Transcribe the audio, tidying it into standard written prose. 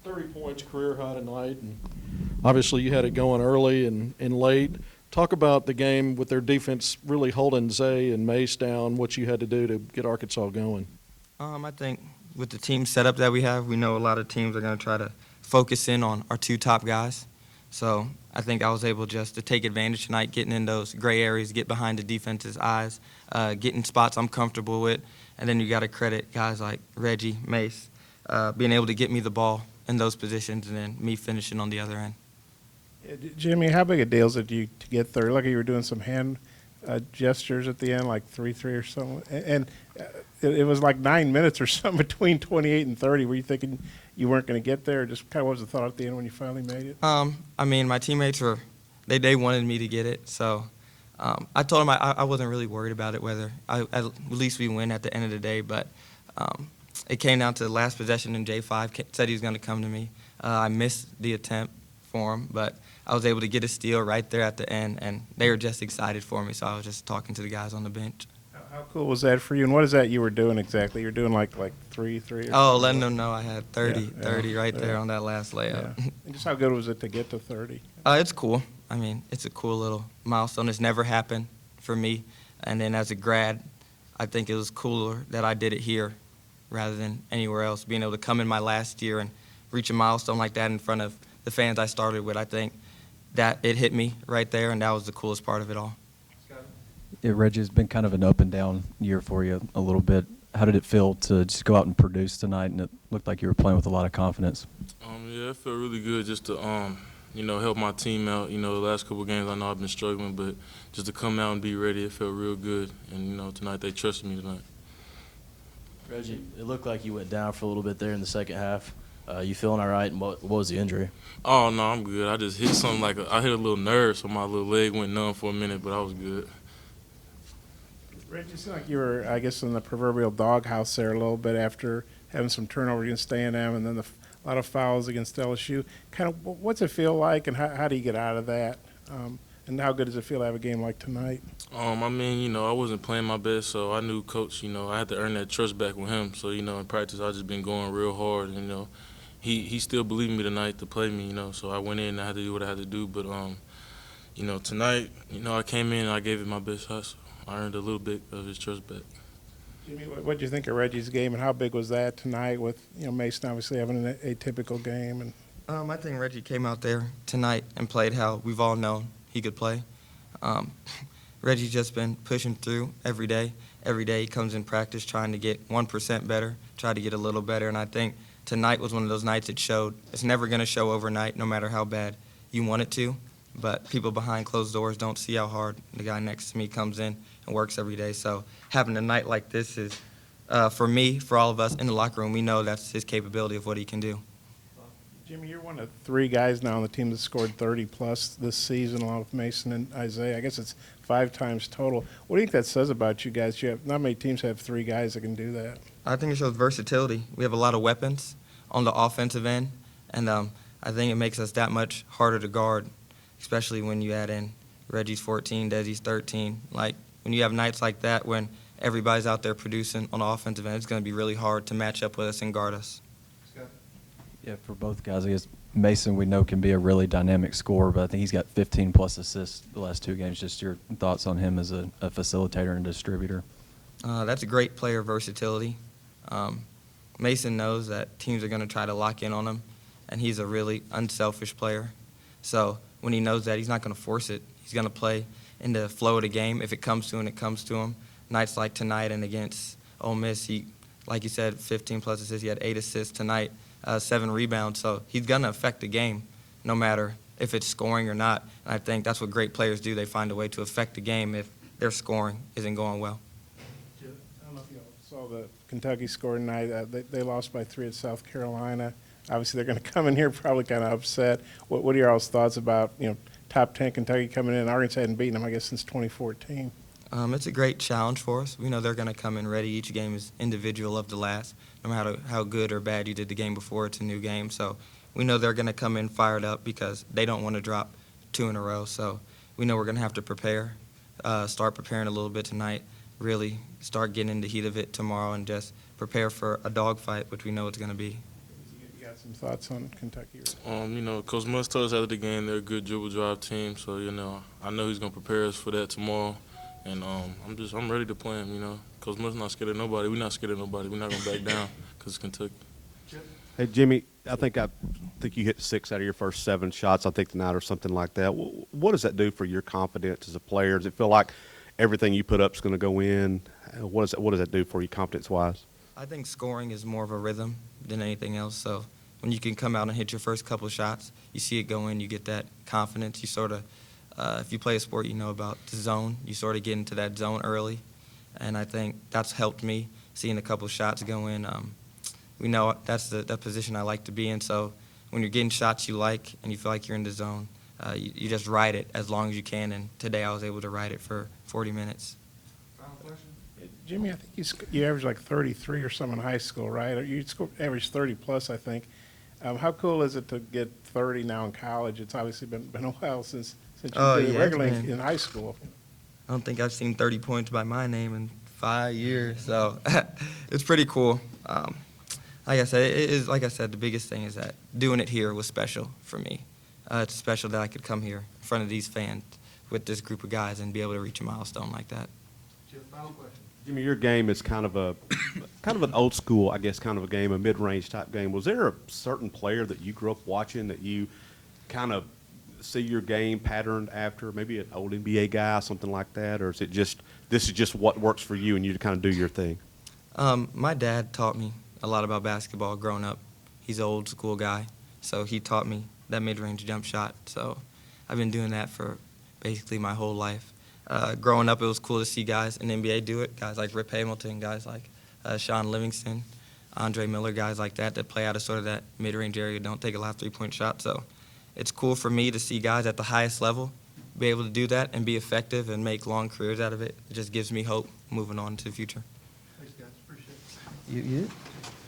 30 points, career high tonight, and obviously you had it going early and late. Talk about the game with their defense really holding Zay and Mace down, what you had to do to get Arkansas going. I think with the team setup that we have, we know a lot of teams are going to try to focus in on our two top guys. So I think I was able just to take advantage tonight, getting in those gray areas, get behind the defense's eyes, getting spots I'm comfortable with. And then you got to credit guys like Reggie, Mace, being able to get me the ball in those positions, and then me finishing on the other end. Yeah, Jimmy, how big a deal is it to you to get third? Like you were doing some hand gestures at the end, like 3-3 or something. And it was like 9 minutes or something between 28 and 30. Were you thinking you weren't going to get there? Or just kind of what was the thought at the end when you finally made it? I mean, my teammates they wanted me to get it, so I told them I wasn't really worried about it, whether at least we win at the end of the day. But it came down to the last possession, and J5 said he was going to come to me. I missed the attempt for him, but I was able to get a steal right there at the end, and they were just excited for me, so I was just talking to the guys on the bench. How cool was that for you? And what is that you were doing exactly? You were doing like 3-3? Oh, letting them know I had 30 yeah, right there on that last layup. Yeah. And just how good was it to get to 30? It's cool. I mean, it's a cool little milestone. It's never happened for me. And then as a grad, I think it was cooler that I did it here rather than anywhere else. Being able to come in my last year and reach a milestone like that in front of the fans I started with, I think that it hit me right there, and that was the coolest part of it all. Yeah, Reggie, it's been kind of an up and down year for you a little bit. How did it feel to just go out and produce tonight, and it looked like you were playing with a lot of confidence? Yeah, it felt really good just to, help my team out. The last couple of games I know I've been struggling, but just to come out and be ready, it felt real good. And, tonight they trusted me tonight. Reggie, it looked like you went down for a little bit there in the second half. You feeling all right, and what was the injury? Oh, no, I'm good. I just hit something I hit a little nerve, so my little leg went numb for a minute, but I was good. Reggie, you seem like you were, I guess, in the proverbial doghouse there a little bit after having some turnovers against A&M and then a lot of fouls against LSU. Kind of what's it feel like, and how do you get out of that? And how good does it feel to have a game like tonight? I wasn't playing my best, so I knew Coach, I had to earn that trust back with him. So, in practice I just been going real hard. He still believed in me tonight to play me, so I went in and I had to do what I had to do. But, tonight, I came in and I gave it my best hustle. I earned a little bit of his trust back. Jimmy, what do you think of Reggie's game, and how big was that tonight with, Mason obviously having an atypical game? And I think Reggie came out there tonight and played how we've all known he could play. Reggie's just been pushing through every day. Every day he comes in practice trying to get 1% better, try to get a little better, and I think tonight was one of those nights it showed. It's never going to show overnight, no matter how bad you want it to, but people behind closed doors don't see how hard the guy next to me comes in and works every day. So having a night like this is, for me, for all of us in the locker room, we know that's his capability of what he can do. Jimmy, you're one of 3 guys now on the team that scored 30-plus this season, along with Mason and Isaiah. I guess it's 5 times total. What do you think that says about you guys? Not many teams have 3 guys that can do that. I think it shows versatility. We have a lot of weapons on the offensive end, and I think it makes us that much harder to guard, especially when you add in Reggie's 14, Desi's 13. Like, when you have nights like that when everybody's out there producing on the offensive end, it's going to be really hard to match up with us and guard us. Yeah, for both guys, I guess Mason we know can be a really dynamic scorer, but I think he's got 15-plus assists the last 2 games. Just your thoughts on him as a facilitator and distributor. That's a great player versatility. Mason knows that teams are going to try to lock in on him, and he's a really unselfish player. So when he knows that, he's not going to force it. He's going to play in the flow of the game. If it comes to him, it comes to him. Nights like tonight and against Ole Miss, he, like you said, 15-plus assists. He had 8 assists tonight. 7 rebounds, so he's going to affect the game no matter if it's scoring or not. And I think that's what great players do. They find a way to affect the game if their scoring isn't going well. I don't know if you saw the Kentucky score tonight. They lost by 3 at South Carolina. Obviously, they're going to come in here probably kind of upset. What are your all's thoughts about, top 10 Kentucky coming in? Arkansas hadn't beaten them, I guess, since 2014. It's a great challenge for us. We know they're going to come in ready. Each game is individual of the last. No matter how good or bad you did the game before, it's a new game. So we know they're going to come in fired up because they don't want to drop 2 in a row. So we know we're going to have to prepare, start preparing a little bit tonight, really start getting in the heat of it tomorrow and just prepare for a dogfight, which we know it's going to be. got some thoughts on Kentucky? You know, Coach Must told us after the game they're a good dribble drive team, so you know I know he's gonna prepare us for that tomorrow, and I'm ready to play him. You know, Coach Must not scared of nobody. We're not scared of nobody. We're not gonna back down because it's Kentucky. Hey, Jimmy, I think you hit 6 out of your first 7 shots, I think, tonight or something like that. What does that do for your confidence as a player? Does it feel like everything you put up is going to go in? What does that do for you confidence-wise? I think scoring is more of a rhythm than anything else. So when you can come out and hit your first couple of shots, you see it go in, you get that confidence. You sort of, if you play a sport, you know about the zone. You sort of get into that zone early, and I think that's helped me seeing a couple of shots go in. We know that's the position I like to be in. So when you're getting shots you like and you feel like you're in the zone, you just ride it as long as you can. And today I was able to ride it for 40 minutes. Jimmy, I think you averaged like 33 or something in high school, right? You averaged 30 plus, I think. How cool is it to get 30 now in college? It's obviously been a while since you did it regularly in high school. I don't think I've seen 30 points by my name in 5 years, so it's pretty cool. Like I said, the biggest thing is that doing it here was special for me. It's special that I could come here in front of these fans with this group of guys and be able to reach a milestone like that. Jimmy, your game is kind of an old school, I guess, kind of a game, a mid-range type game. Was there a certain player that you grew up watching that you kind of see your game patterned after, maybe an old NBA guy, something like that, or is it just this is just what works for you and you kind of do your thing? My dad taught me a lot about basketball growing up. He's an old school guy, so he taught me that mid-range jump shot. So I've been doing that for basically my whole life. Growing up, it was cool to see guys in the NBA do it, guys like Rip Hamilton, guys like Sean Livingston, Andre Miller, guys like that play out of sort of that mid-range area, don't take a lot of three-point shots. So it's cool for me to see guys at the highest level be able to do that and be effective and make long careers out of it. It just gives me hope moving on to the future. Thanks, guys. Appreciate it. You